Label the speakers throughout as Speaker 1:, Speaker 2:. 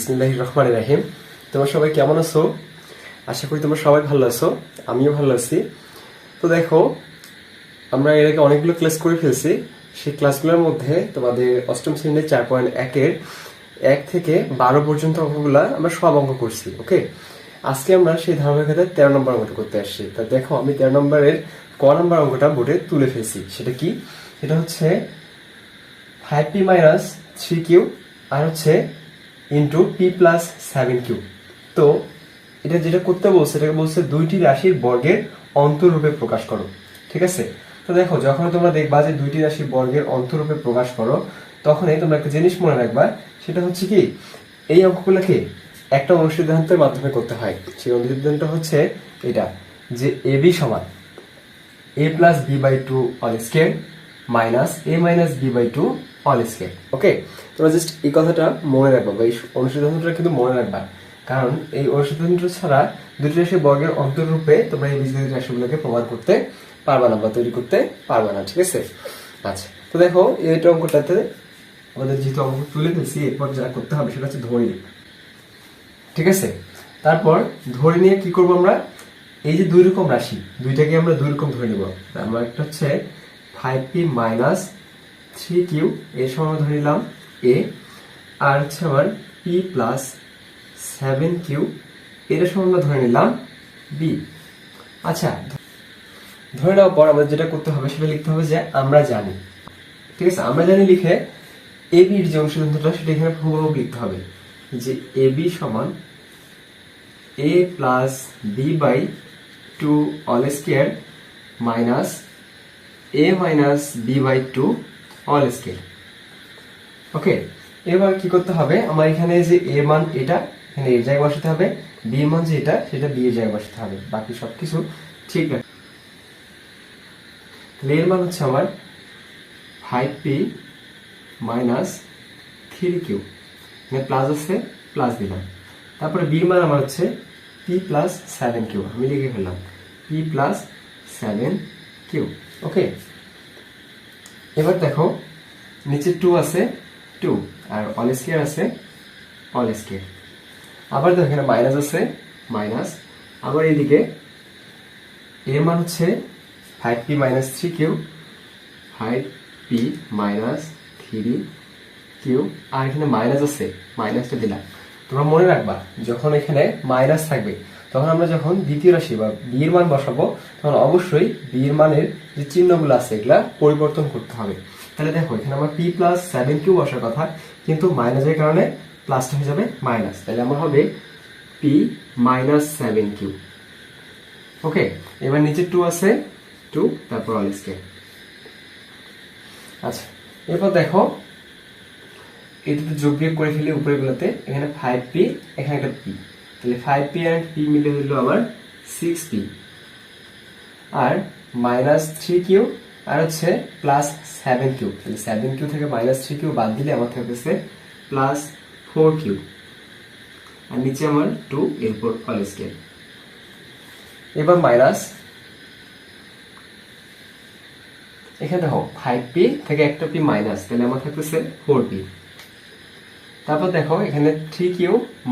Speaker 1: বিসমিল্লাহির রহমানির রহিম। তোমরা সবাই কেমন আছো? আশা করি তোমরা সবাই ভালো আছো, আমিও ভালো আছি। তো দেখো, আমরা এর আগে অনেকগুলো ক্লাস করে ফেলছি। সেই ক্লাসগুলোর মধ্যে তোমাদের অষ্টম শ্রেণীর 4.1-এর 1 থেকে 12 পর্যন্ত অঙ্কগুলা আমরা সব অঙ্ক করছি। ওকে, আজকে আমরা সেই ধারাবাহিকতায় 13 নম্বর অঙ্কটা করতে আসছি। তা দেখো, আমি 13 নম্বরের ক নম্বর অঙ্কটা বোর্ডে তুলে ফেলছি। সেটা কি? সেটা হচ্ছে 5p মাইনাস 3q আর হচ্ছে ইন্টু পি প্লাস 7q। তো এটা যেটা করতে বলছে, এটাকে বলছে দুইটি রাশির বর্গের অন্তরূপে প্রকাশ করো। ঠিক আছে? তো দেখো, যখন তোমরা দেখবা যে দুইটি রাশির বর্গের অন্তরূপে প্রকাশ করো, তখনই তোমরা একটা জিনিস মনে রাখবা, সেটা হচ্ছে কি, এই অঙ্কগুলোকে একটা অনুসিদ্ধান্তের মাধ্যমে করতে হয়। সেই অনুসিদ্ধান্তটা হচ্ছে এটা, যে এ বি সমান a plus B by two all square minus A minus B by two all square. Okay, তোমরা জাস্ট এই কথাটা মনে রাখবা, বা এই অনুসিদ্ধান্তটা কিন্তু মনে রাখবা, কারণ এই অনুসিদ্ধান্ত ছাড়া দুটি রাশির বর্গের অন্তররূপে তোমরা এই বীজগণিত রাশিগুলোকে প্রমাণ করতে পারবা না বা তৈরি করতে পারবা না। ঠিক আছে? আচ্ছা, তো দেখো, এই অঙ্কটাতে আমাদের যেহেতু অঙ্ক তুলে ফেলছি, এরপর যা করতে হবে সেটা হচ্ছে ধরে নিই। ঠিক আছে? তারপর ধরে নিয়ে কি করবো আমরা, এই যে দুই রকম রাশি, দুইটাকে আমরা দুই রকম ধরে নিব। আমরা একটা হচ্ছে 5p মাইনাস 3q এর সমান ধরে নিলাম a, আর হচ্ছে আমার p প্লাস 7q এর সমান ধরে নিলাম b। আচ্ছা, ধরে নেওয়ার পর আমাদের যেটা করতে হবে সেটা লিখতে হবে যে আমরা জানি। ঠিক আছে? আমরা জানি লিখে এ বির যে অনুসিদ্ধান্তটা সেটা এখানে হুবহু লিখতে হবে, যে এ বি সমান a plus B by two all square minus a minus B by two all square. Okay, এবার কি করতে হবে, আমার এখানে যে a মান এটা এখানে এর জায়গায় বসাতে হবে, b মান যে এটা সেটা b এর জায়গায় বসাতে হবে, বাকি সবকিছু ঠিক আছে। তাহলে এর মান হচ্ছে আমার 5p মাইনাস 3q, এখানে প্লাস আছে, প্লাস দিলাম। তারপরে b মান আমার হচ্ছে p প্লাস 7q, আমি লিখে ফেললাম p প্লাস 7q। ওকে, এবার দেখো, নিচে 2 আছে, 2, আর অল স্কয়ার আছে, অল স্কয়ার। আবার দেখো এখানে মাইনাস আছে, মাইনাস। আবার এইদিকে এর মান হচ্ছে 5p minus 3q, 5p minus 3q, আর এখানে মাইনাস আছে, মাইনাসটা দিলাম। তোমরা মনে রাখবা, যখন এখানে মাইনাস থাকবে, তখন আমরা যখন দ্বিতীয় রাশি বা বি এর মান বসাবো, তখন অবশ্যই বি এর মানের যে চিহ্নগুলো আছে এগুলা পরিবর্তন করতে হবে। তাহলে দেখো, এখানে আমার পি প্লাস 7q বসার কথা, কিন্তু মাইনাসের কারণে প্লাসটা হয়ে যাবে মাইনাস। তাহলে আমার হবে পি মাইনাস 7q। ওকে, এবার নিচে 2 আছে, 2, তারপর অল স্কয়ার। আচ্ছা, এরপর দেখো, এটাতে যোগ বিয়োগ করে ফেলি উপরেগুলোতে। এখানে 5p, এখানে একটা p, তাহলে 5p and p মিলে হইল আমার 6p, আর মাইনাস 3q আর হচ্ছে প্লাস 7q। তাহলে 7q থেকে মাইনাস 3q বাদ দিলে আমার থাকতেছে প্লাস 4q, আর নিচে আমার 2, এরপর অল স্কয়ার। এবার মাইনাস, এখানে দেখো 5p থেকে একটা p মাইনাস, তাহলে আমার থাকতেছে 4p। তারপর দেখো এখানে 3q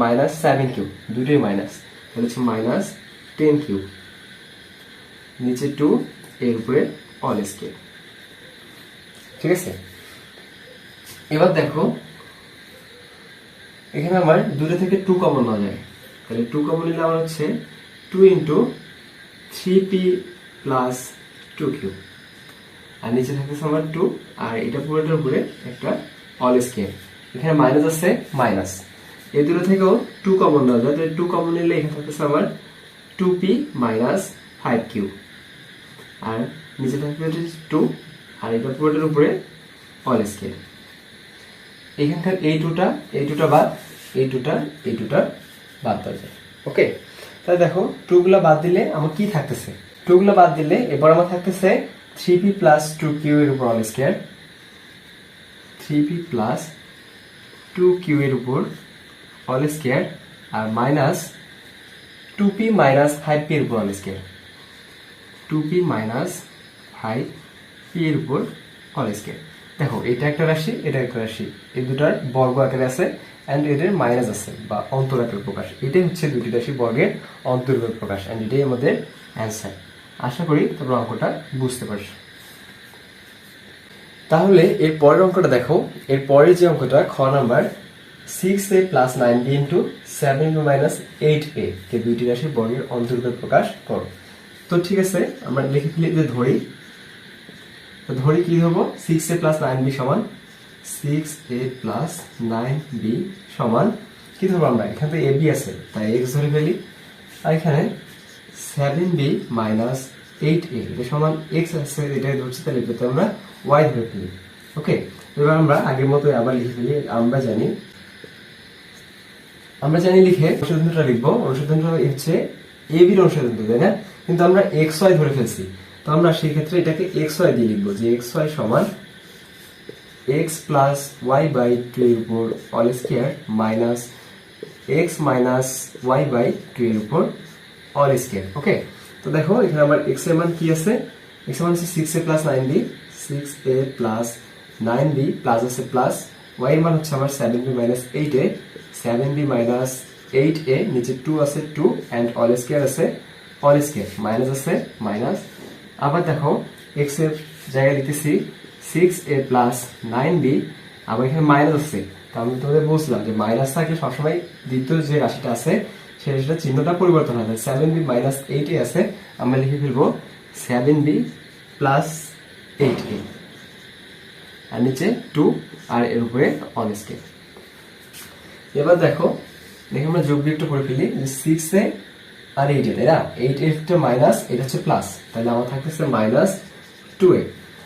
Speaker 1: মাইনাস 7q, দুটোই মাইনাস, তাহলে হচ্ছে মাইনাস 10q, নিচে 2, এর উপরে অল স্কয়ার। ঠিক আছে? এবার দেখো, এখানে আমার দুটো থেকে 2 কমন নেওয়া যায়, তাহলে 2 কমন নিলে আমার হচ্ছে 2 ইন্টু 3p প্লাস 2q, আর নিচে থাকতেছে আমার 2, আর এটা পুরোটার উপরে একটা অল স্কয়ার। এখানে মাইনাস আছে, মাইনাস, এই দুটো থেকেও 2 কমন নেওয়া যায়, তাহলে 2 কমন নিলে এখানে থাকতেছে আমার 2p মাইনাস 5q, আর নিচে থাকবে 2, আর এটা পুরোটার উপরে অল স্কয়ার। এখানকার এই দুটা বাদ, এই দুটা বাদ দেওয়া যায়। ওকে, তাহলে দেখো 2 গুলা বাদ দিলে আমার কি থাকতেছে, 2 গুলা বাদ দিলে এবার আমার থাকতেছে 3p প্লাস 2q এর উপর all square, 3p plus 2q এর উপর অল স্কয়ার, আর মাইনাস 2p মাইনাস 5p এর উপর all square, 2p minus 5p এর উপর অল স্কয়ার। দেখো এটা একটা রাশি, এটা একটা রাশি, এই দুটার বর্গ আকারে আছে এন্ড এদের মাইনাস আছে বা অন্তরাকার প্রকাশ। এটাই হচ্ছে দুটি রাশি বর্গের অন্তর্গত প্রকাশ এন্ড এটাই আমাদের অ্যান্সার। আশা করি তোমরা অঙ্কটা বুঝতে পারছো। তাহলে এর পরের অঙ্কটা দেখো, এর পরের যে অঙ্কটা খ number 6a plus 9b into 7b minus 8a কে দুইটি রাশির বর্গের অন্তর্গত প্রকাশ করো। তো ঠিক আছে, আমরা লিখে ফেলি যে ধরি, তো ধরি কি হবো 6a প্লাস 9b সমান 6a প্লাস 9b সমান কি ধরবো আমরা, এখানে তো ab আছে তাই x ধরে ফেলি, আর এখানে 7b মাইনাস 8a এটা সমান x আছে, এটা ধরছি তাহলে এটাতে আমরা y ধরে ফেলি। ওকে, এবার আমরা আগের মতো আবার লিখে ফেলি। আমরা জানি লিখে অনুসন্ধানটা লিখবো, অনুসন্ধানটা হচ্ছে ab এর অনুসন্ধান, তাই না? কিন্তু আমরা xy ধরে ফেলছি, তো আমরা সেই ক্ষেত্রে এটাকে xy দিয়ে লিখবো যে xy সমান x প্লাস y বাই 2 এর উপর all square minus x minus y by 2 এর উপর অল স্কয়ার। ওকে, তো দেখো এখানে আমার x এর মান কি আছে, x এর মান হচ্ছে 6a plus 9b, 6a plus 9b plus আছে প্লাস y এর মান হচ্ছে আমার 7b minus 8a, 7b minus 8a, নিচে 2 আছে 2 এন্ড অল স্কয়ার আছে অল স্কয়ার, মাইনাস আছে মাইনাস। আবার দেখো x এর জায়গায় লিখতেছি 6a প্লাস 9b, আবার এখানে মাইনাস আছে, তো আমি তোমাদের বুঝলাম যে মাইনাস থাকলে সবসময় দ্বিতীয় যে রাশিটা আছে সেই রাশিটা চিহ্নটা পরিবর্তন হবে। 7b মাইনাস 8a আছে, আমরা লিখে ফেলবো 7b প্লাস 8a, আর নিচে 2 আর এর উপরে অল স্কয়ার। এবার দেখো আমরা যোগ বিয়োগটা করে ফেলি যে 6a আর 8a, তাই না? 8a টা মাইনাস, এটা হচ্ছে প্লাস, তাহলে আমার থাকতেছে মাইনাস 2a,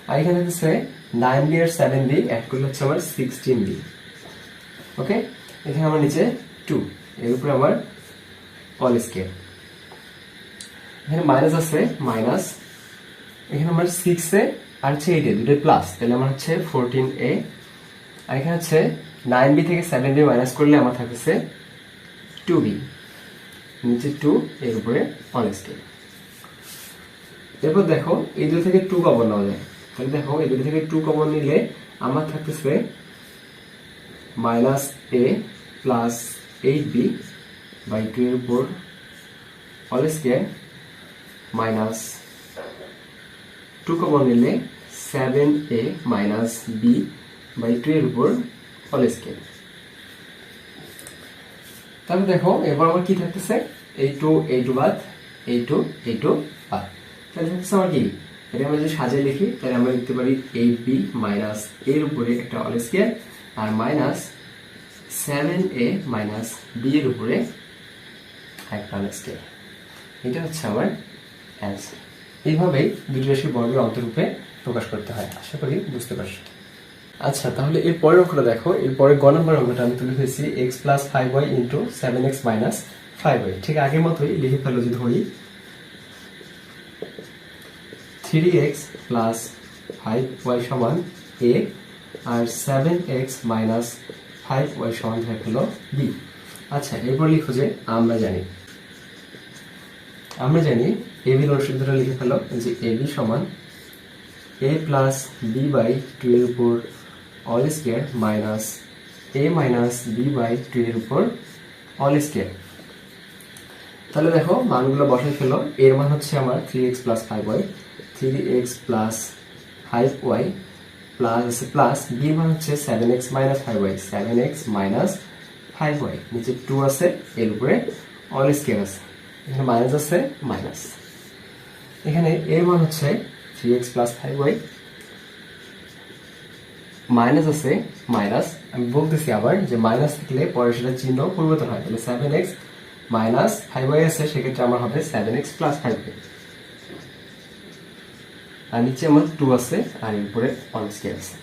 Speaker 1: আর এখানে থাকতেছে 9b আর 7b অ্যাড করলে হচ্ছে আমার 16b। ওকে, এখানে আমার নিচে 2 এর উপরে আমার অল স্কয়ার, এখানে মাইনাস আছে মাইনাস, এখানে আমার 6a আর হচ্ছে 8a দুটোই প্লাস, তাহলে আমার হচ্ছে 14a, আর এখানে হচ্ছে 9b থেকে 7b মাইনাস করলে আমার থাকতেছে 2b, নিচে 2 এর উপরে অল স্কয়ার। এরপর দেখো এই দুটো থেকে 2 কমন নেওয়া যায়, তাহলে দেখো এই দুটো থেকে 2 কমন নিলে আমার থাকতেছে minus a plus 8b by 2 এর উপর অল স্কয়ার মাইনাস 2 কমন নিলে 7a মাইনাস b বাই 2 এর উপর অল স্কয়ার। তাহলে দেখো এবার আমার কি থাকতেছে, এই 2 বাদ, এই 2 বাদ, তাহলে থাকতেছে আমার কি, এটা আমরা যদি সাজিয়ে লিখি তাহলে আমরা লিখতে পারি 8b মাইনাস এর উপরে একটা অল স্কয়ার আর মাইনাস 7a মাইনাস b এর উপরে একটা অল স্কয়ার। এটা হচ্ছে আমার অ্যান্সার। এইভাবেই দুটি রাশির বর্গের অন্তরূপে প্রকাশ করতে হয়। আশা করি বুঝতে পারছো। আচ্ছা, তাহলে এর পরের অঙ্কটা দেখো, এর পরে গ নম্বর অঙ্কটা আমি তুলে ফেলেছি x plus 5y into 7x minus 5y। ঠিক আগের মতোই লিখে ফেলো, যদি ধরি 3x প্লাস 5y সমান a R 7x minus 5y সমান ধরে ফেলো b। আচ্ছা, এরপর লিখো যে আমরা জানি ab এর অনুসৃতটা লিখে ফেলো যে ab সমান a প্লাস b বাই 2 এর উপর all square minus a minus b by 2 এর উপর অল স্কয়ার। তাহলে দেখো মানগুলো বসাই ফেলো, এর মান হচ্ছে আমার 3x plus 5y, 3x plus 5y plus plus b এর মান হচ্ছে 7x minus 5y, 7x minus 5y, নিচে 2 আছে এর উপরে অল স্কয়ার আছে, এখানে মাইনাস আছে মাইনাস, এখানে এর মান হচ্ছে 3x প্লাস 5y মাইনাস আছে মাইনাস, আমি বলতেছি আবার যে মাইনাস থাকলে পরে সেটা চিহ্ন পরিবর্তন হয়, তাহলে 7x মাইনাস 5y আছে, সেক্ষেত্রে আমার হবে 7x প্লাস 5y, আর নিচে আমার 2 আছে আর এর উপরে অল স্কয়ার আছে।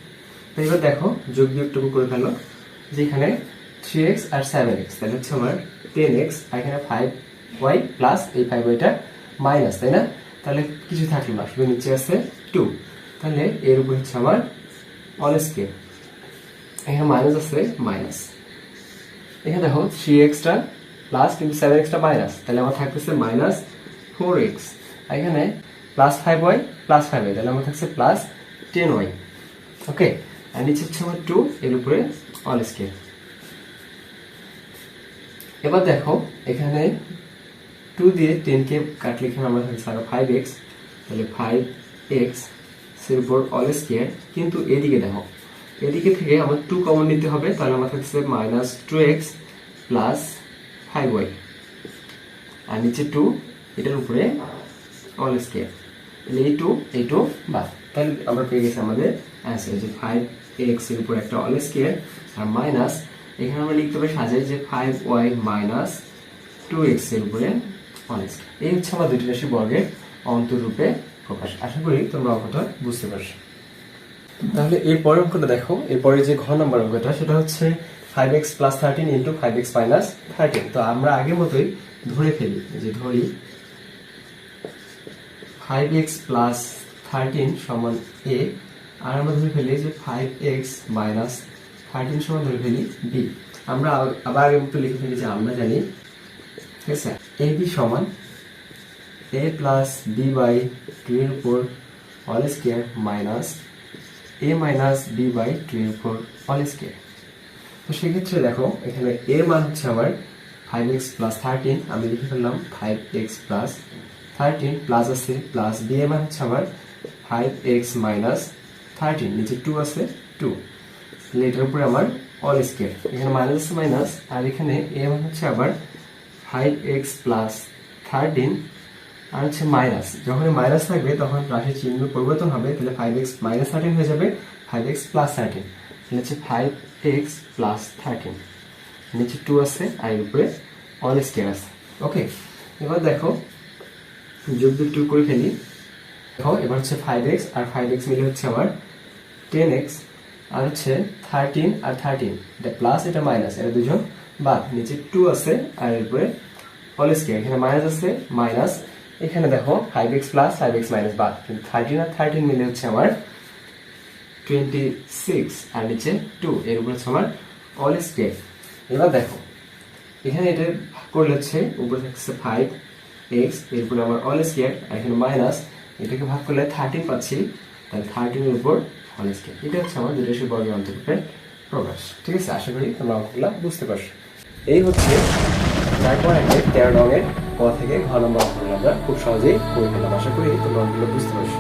Speaker 1: তো এবার দেখো যোগ বিয়োগটুকু করে ফেলো, যেখানে 3x আর 7x তাহলে হচ্ছে আমার 10x, আর এখানে 5y প্লাস এই 5yটা মাইনাস, তাই না? তাহলে কিছু থাকলো না, শুধু নিচে আছে 2, তাহলে এর উপর হচ্ছে আমার অল স্কয়ার, এখানে মাইনাস আছে মাইনাস, এখানে দেখো 3x টা প্লাস কিন্তু 7x টা মাইনাস, তাহলে আমার থাকতেছে মাইনাস 4x, আর এখানে প্লাস 5y প্লাস 5y, তাহলে আমার থাকছে প্লাস 10y। ওকে, আর নিচে হচ্ছে আমার 2 এর উপরে অল স্কয়ার। এবার দেখো এখানে 2 দিয়ে 10 কে কাটলে এখানে আমরা থাকছে 5x, তাহলে 5x এর উপর অল স্কয়ার। কিন্তু এদিকে দেখো, এদিকে থেকে আমার 2 কমন নিতে হবে, তাহলে আমার থাকছে -2x প্লাস 5y, আর নিচে 2 এটার উপরে অল স্কয়ার। এই 2 বাদ, তাহলে আমরা পেয়ে গেছি আমাদের অ্যান্সার যে 5x এর উপর একটা অল স্কয়ার আর মাইনাস এখানে আমরা লিখতে পারি সাজাই যে 5y মাইনাস 2x এর উপরে অল স্কয়ার। এই হচ্ছে আমার দুটি রাশি বর্গের অন্তরূপে প্রকাশ। আশা করি তোমরা অঙ্কটা বুঝতে পারছো। তাহলে এর পরের অঙ্কটা দেখো, এরপরে যে ঘ নাম্বার অঙ্কটা সেটা হচ্ছে 5x plus 13 into 5x minus 13। তো আমরা আগের মতোই ধরে ফেলি, যে ধরি 5x প্লাস 13 সমান a, আর আমরা ধরে ফেলি যে 5x মাইনাস 13 সমান ধরে ফেলি b। আমরা আবার আগের মতো লিখে ফেলি যে আমরা জানি, ঠিক আছে, ab সমান a প্লাস b বাই 2 এর উপর all square minus a minus b by 2 এর উপর অল স্কয়ার। তো সেক্ষেত্রে দেখো এখানে a মান হচ্ছে আমার 5x প্লাস 13, আমি লিখে ফেললাম 5x প্লাস 13 প্লাস আছে প্লাস b এর মান হচ্ছে আমার 5x মাইনাস 13, নিচে 2 আছে 2, তাহলে এটার উপরে আমার অল স্কয়ার। এখানে মাইনাস আছে মাইনাস, আর এখানে a মান হচ্ছে আবার 5x প্লাস 13 আর হচ্ছে মাইনাস, যখন মাইনাস থাকবে তখন রাশির চিহ্ন পরিবর্তন হবে, তাহলে 5x মাইনাস 13 হয়ে যাবে 5x প্লাস 13, তাহলে হচ্ছে 5x প্লাস 13, নিচে 2 আছে আর এর উপরে অল স্কয়ার আছে। ওকে, এবার দেখো যোগ বিয়োগ করে ফেলি। দেখো এবার হচ্ছে 5x আর 5x মিলে হচ্ছে আমার 10x, আর হচ্ছে 13 আর 13, এটা প্লাস এটা মাইনাস, এটা দুজন বাদ, নিচে 2 আছে আর এর উপরে অল স্কয়ার। এখানে মাইনাস আছে মাইনাস, এখানে দেখো 5x প্লাস 5x মাইনাস বাদ, কিন্তু 13 আর 13 মিলে হচ্ছে আমার 26 আর নিচে 2 এর উপরে হচ্ছে আমার অল স্কয়ার। এবার দেখো এখানে এটা ভাগ করলে হচ্ছে উপরে থাকছে 5x এর উপরে আমার অল স্কয়ার, আর এখানে মাইনাস, এটাকে ভাগ করলে 13 পাচ্ছি, তাহলে 13 এর উপর অল স্কয়ার। এটা হচ্ছে আমার দুই রাশির বর্গের অন্তরূপে প্রকাশ। ঠিক আছে, আশা করি তোমরা অঙ্কগুলো বুঝতে পারছো। এই হচ্ছে 4.1 13 রঙের ক থেকে ঘ নম্বর অঙ্কগুলো আমরা খুব সহজেই করে ফেললাম। আশা করি তোমরা অঙ্কগুলো বুঝতে পারছো।